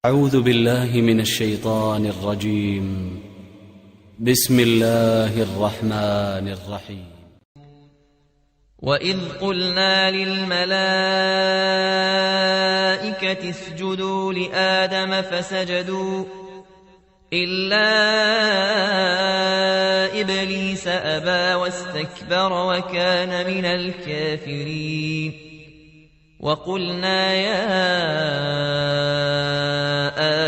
أعوذ بالله من الشيطان الرجيم. بسم الله الرحمن الرحيم. وإذ قلنا للملائكة اسجدوا لآدم فسجدوا إلا إبليس أبى واستكبر وكان من الكافرين. وقلنا يا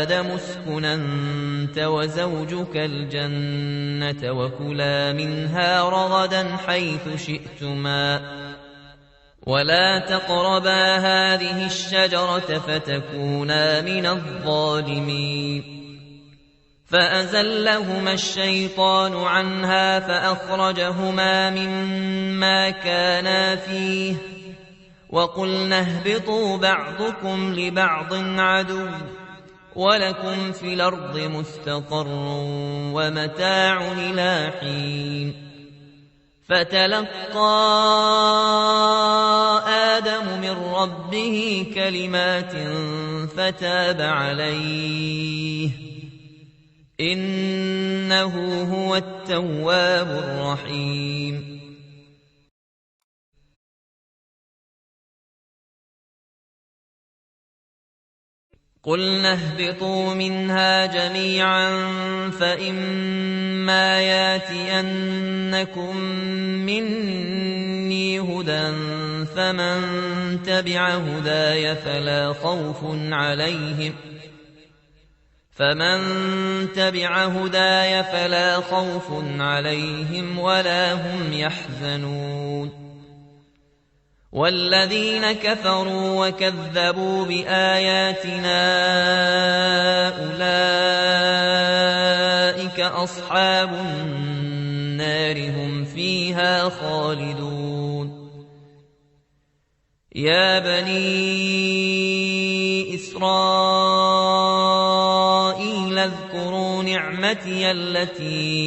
آدم اسكن أنت وزوجك الجنة وكلا منها رغدا حيث شئتما ولا تقربا هذه الشجرة فتكونا من الظالمين. فأزلهما الشيطان عنها فأخرجهما مما كانا فيه وقلنا اهبطوا بعضكم لبعض عدو ولكم في الأرض مستقر ومتاع إلى حين. فتلقى آدم من ربه كلمات فتاب عليه إنه هو التواب الرحيم. قلنا اهبطوا منها جميعا فإما ياتينكم مني هدى فمن تبع هداي فلا خوف عليهم ولا هم يحزنون. والذين كفروا وكذبوا بآياتنا أولئك أصحاب النار هم فيها خالدون. يا بني إسرائيل اذكروا نعمتي التي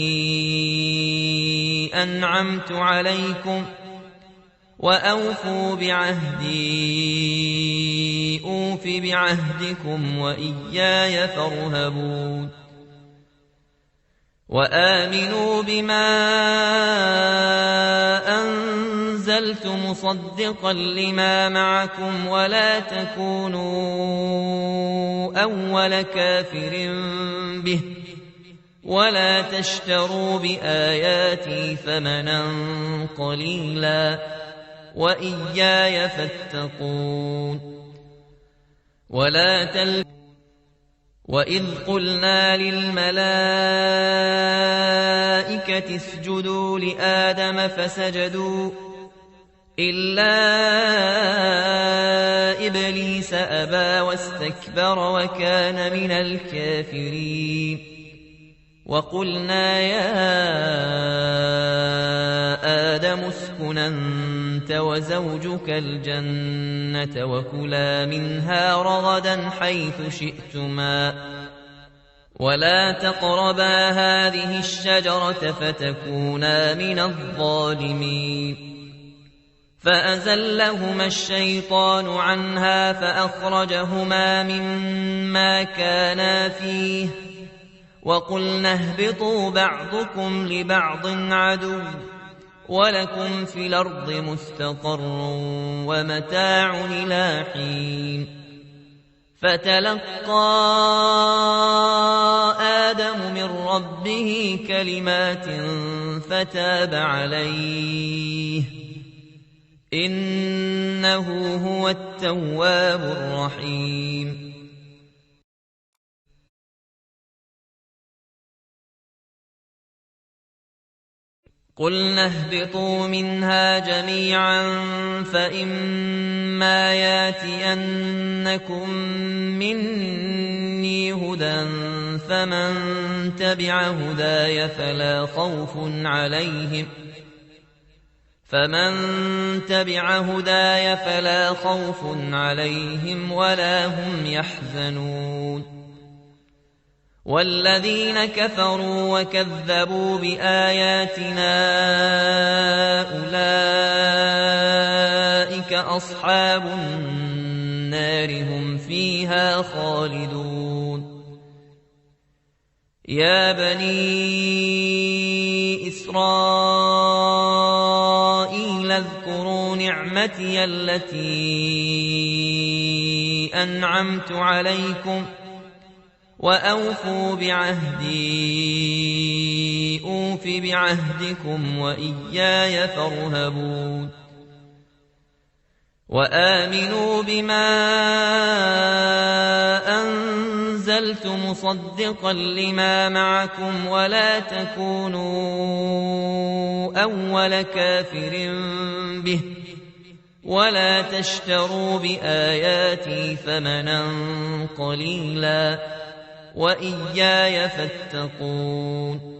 أنعمت عليكم وأوفوا بعهدي أوف بعهدكم وإياي فارهبون. وآمنوا بما أنزلت مصدقا لما معكم ولا تكونوا أول كافر به ولا تشتروا بآياتي ثمنا قليلا وإياي فاتقون. وإذ قلنا للملائكة اسجدوا لآدم فسجدوا إلا إبليس أبى واستكبر وكان من الكافرين. وقلنا يا آدم اسكن أنت وزوجك الجنة وكلا منها رغدا حيث شئتما ولا تقربا هذه الشجرة فتكونا من الظالمين. فأزلهما الشيطان عنها فأخرجهما مما كانا فيه وقلنا اهبطوا بعضكم لبعض عدو ولكم في الأرض مستقر ومتاع إلى حين. فتلقى آدم من ربه كلمات فتاب عليه إنه هو التواب الرحيم. قلنا اهبطوا منها جميعا فإما ياتينكم مني هدى فمن تبع هداي فلا خوف عليهم ولا هم يحزنون. والذين كفروا وكذبوا بآياتنا أولئك أصحاب النار النار هم فيها خالدون يا بني إسرائيل اذكروا نعمتي التي أنعمت عليكم وأوفوا بعهدي أوف بعهدكم وإياي فارهبون وآمنوا بما أنزلت مصدقا لما معكم ولا تكونوا أول كافر به ولا تشتروا بآياتي ثمنا قليلا وإياي فاتقون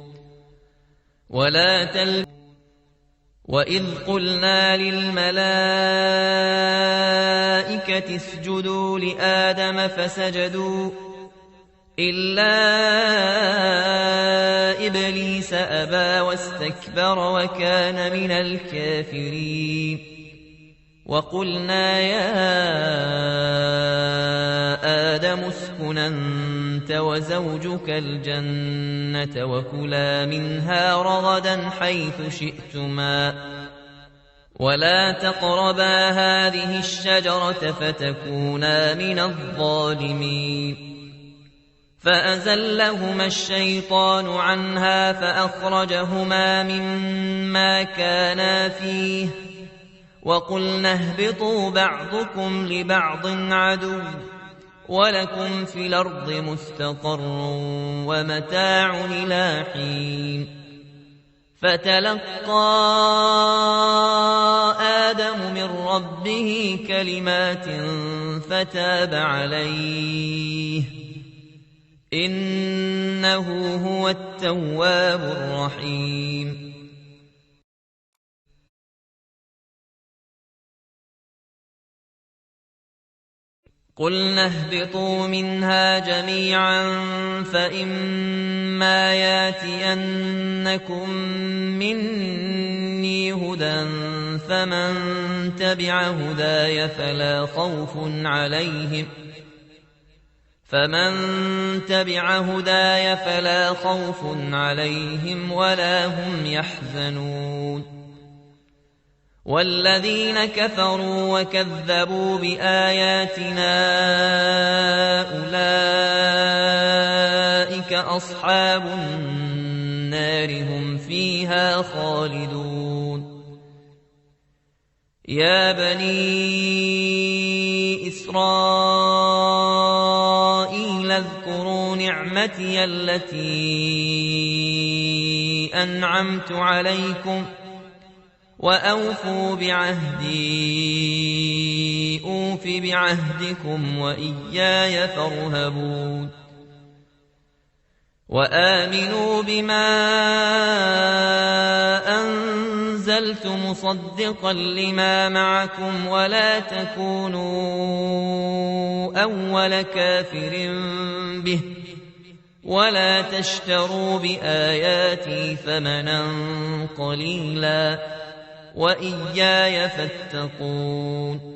وإذ قلنا للملائكة اسجدوا لآدم فسجدوا إلا إبليس أبى واستكبر وكان من الكافرين وقلنا يا آدم اسكن أنت وزوجك الجنة وكلا منها رغدا حيث شئتما ولا تقربا هذه الشجرة فتكونا من الظالمين فأزلهما الشيطان عنها فأخرجهما مما كانا فيه وقلنا اهبطوا بعضكم لبعض عدو ولكم في الأرض مستقر ومتاع إلى حين فتلقى آدم من ربه كلمات فتاب عليه إنه هو التواب الرحيم قلنا اهبطوا منها جميعا فإما ياتينكم مني هدى فمن تبع هداي فلا خوف عليهم ولا هم يحزنون والذين كفروا وكذبوا بآياتنا أولئك أصحاب النار هم فيها خالدون يا بني إسرائيل اذكروا نعمتي التي أنعمت عليكم وأوفوا بعهدي أوف بعهدكم وإياي فارهبون وآمنوا بما أنزلت مصدقا لما معكم ولا تكونوا أول كافر به ولا تشتروا بآياتي ثمنا قليلا وإياي فاتقون